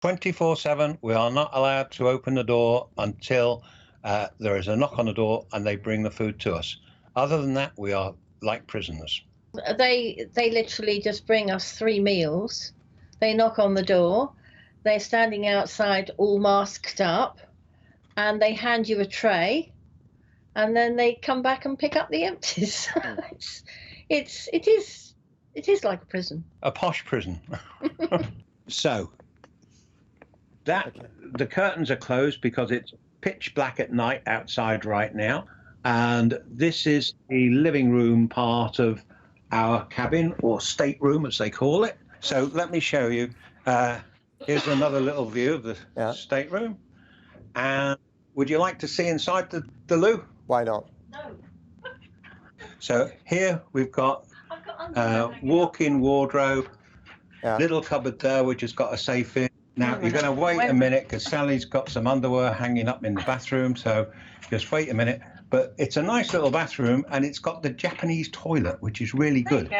24/7. We are not allowed to open the door until there is a knock on the door and they bring the food to us. Other than that, we are like prisoners. They literally just bring us 3 meals. They knock on the door. They're standing outside all masked up, and they hand you a tray, and then they come back and pick up the empties. It is like a prison. A posh prison. So the curtains are closed because it's pitch black at night outside right now, and this is the living room part of our cabin, or stateroom as they call it. So let me show you. Here's another little view of the stateroom. And would you like to see inside the loo? Why not? No. So here we've got walk-in wardrobe, little cupboard there which has got a safe in. Now you're going to wait a minute because Sally's got some underwear hanging up in the bathroom, so just wait a minute. But it's a nice little bathroom, and it's got the Japanese toilet, which is really good.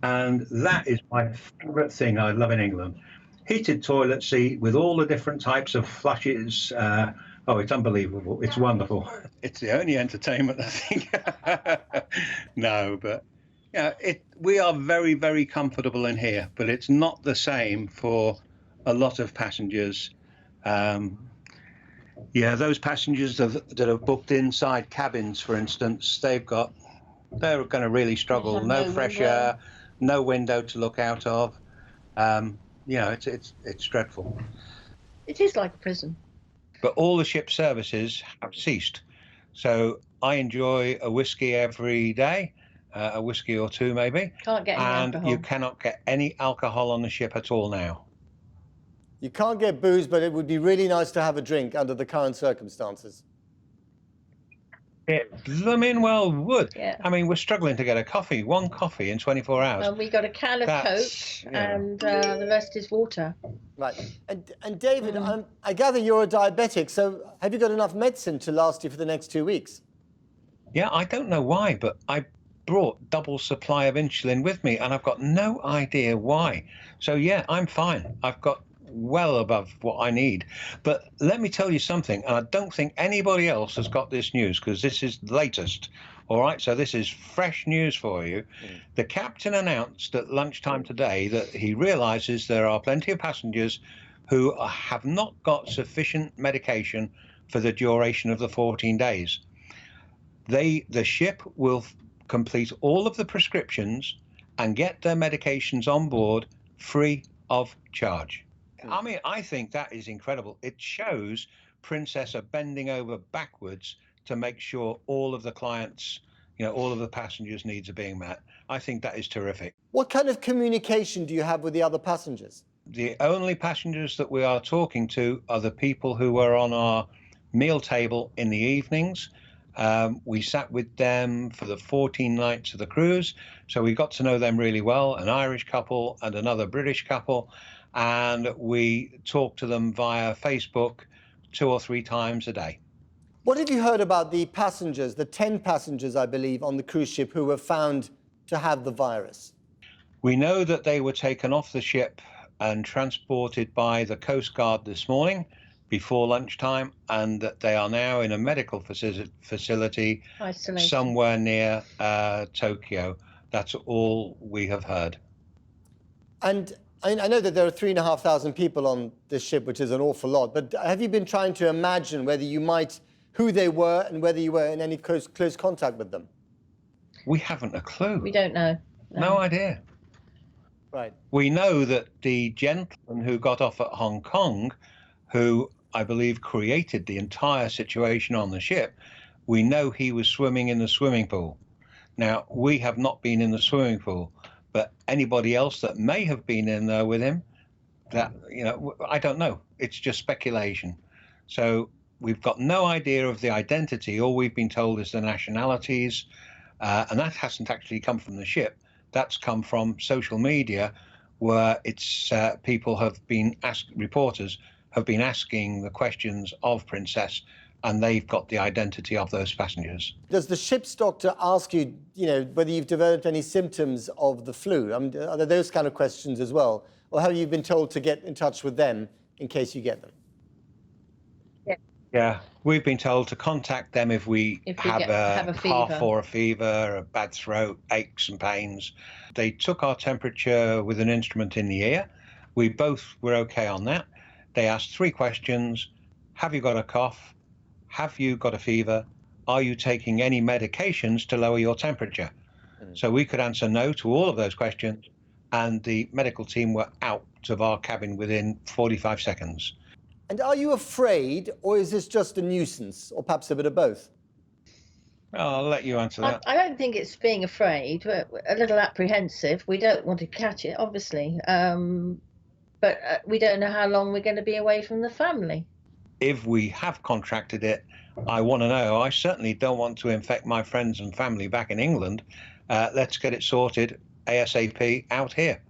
And that is my favourite thing I love in England. Heated toilet seat with all the different types of flushes. Oh, it's unbelievable. It's wonderful. It's the only entertainment, I think. No, but yeah, we are very, very comfortable in here, but it's not the same for a lot of passengers. Yeah, those passengers that have booked inside cabins, for instance, they're going to really struggle. No fresh air, no window to look out of. You know, it's dreadful. It is like a prison. But all the ship services have ceased. So I enjoy a whiskey every day, a whiskey or two maybe. Can't get any and alcohol. You cannot get any alcohol on the ship at all now. You can't get booze, but it would be really nice to have a drink under the current circumstances. It blooming well would. Yeah. I mean, we're struggling to get one coffee in 24 hours. And we got a can of Coke, and the rest is water. Right. And David, I gather you're a diabetic, so have you got enough medicine to last you for the next 2 weeks? Yeah, I don't know why, but I brought double supply of insulin with me, and I've got no idea why. So yeah, I'm fine. I've got well above what I need. But let me tell you something, and I don't think anybody else has got this news because this is the latest. All right, so this is fresh news for you. The captain announced at lunchtime today that he realizes there are plenty of passengers who have not got sufficient medication for the duration of the 14 days. The ship will complete all of the prescriptions and get their medications on board free of charge. I mean, I think that is incredible. It shows Princess are bending over backwards to make sure all of the clients, you know, all of the passengers' needs are being met. I think that is terrific. What kind of communication do you have with the other passengers? The only passengers that we are talking to are the people who are on our meal table in the evenings. We sat with them for the 14 nights of the cruise, so we got to know them really well, an Irish couple and another British couple. And we talk to them via Facebook 2 or 3 times a day. What have you heard about the passengers, the 10 passengers, I believe, on the cruise ship who were found to have the virus? We know that they were taken off the ship and transported by the Coast Guard this morning before lunchtime, and that they are now in a medical facility somewhere near Tokyo. That's all we have heard. And I know that there are 3,500 people on this ship, which is an awful lot, but have you been trying to imagine who they were and whether you were in any close contact with them? We haven't a clue. We don't know. No idea. Right. We know that the gentleman who got off at Hong Kong, who I believe created the entire situation on the ship, we know he was swimming in the swimming pool. Now, we have not been in the swimming pool. But anybody else that may have been in there with him, that, you know, I don't know. It's just speculation. So we've got no idea of the identity. All we've been told is the nationalities, and that hasn't actually come from the ship. That's come from social media, where it's people have been reporters have been asking the questions of Princess, and they've got the identity of those passengers. Does the ship's doctor ask you, whether you've developed any symptoms of the flu? I mean, are there those kind of questions as well? Or have you been told to get in touch with them in case you get them? Yeah, we've been told to contact them if we have a cough fever or a fever, a bad throat, aches and pains. They took our temperature with an instrument in the ear. We both were okay on that. They asked 3 questions. Have you got a cough? Have you got a fever? Are you taking any medications to lower your temperature? So we could answer no to all of those questions, and the medical team were out of our cabin within 45 seconds. And are you afraid, or is this just a nuisance, or perhaps a bit of both? I'll let you answer that. I don't think it's being afraid. We're a little apprehensive. We don't want to catch it, obviously, but we don't know how long we're going to be away from the family. If we have contracted it, I want to know. I certainly don't want to infect my friends and family back in England. Let's get it sorted ASAP out here.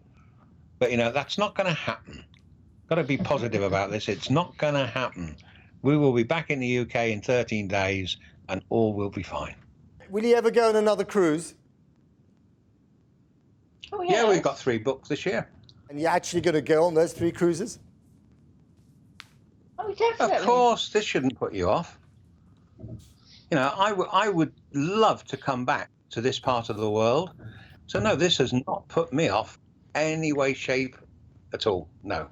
But, that's not going to happen. Got to be positive about this. It's not going to happen. We will be back in the UK in 13 days and all will be fine. Will you ever go on another cruise? Oh, Yeah, we've got 3 booked this year. And you're actually going to go on those 3 cruises? Oh, definitely. Of course, this shouldn't put you off. I would love to come back to this part of the world. So, no, this has not put me off any way, shape at all. No.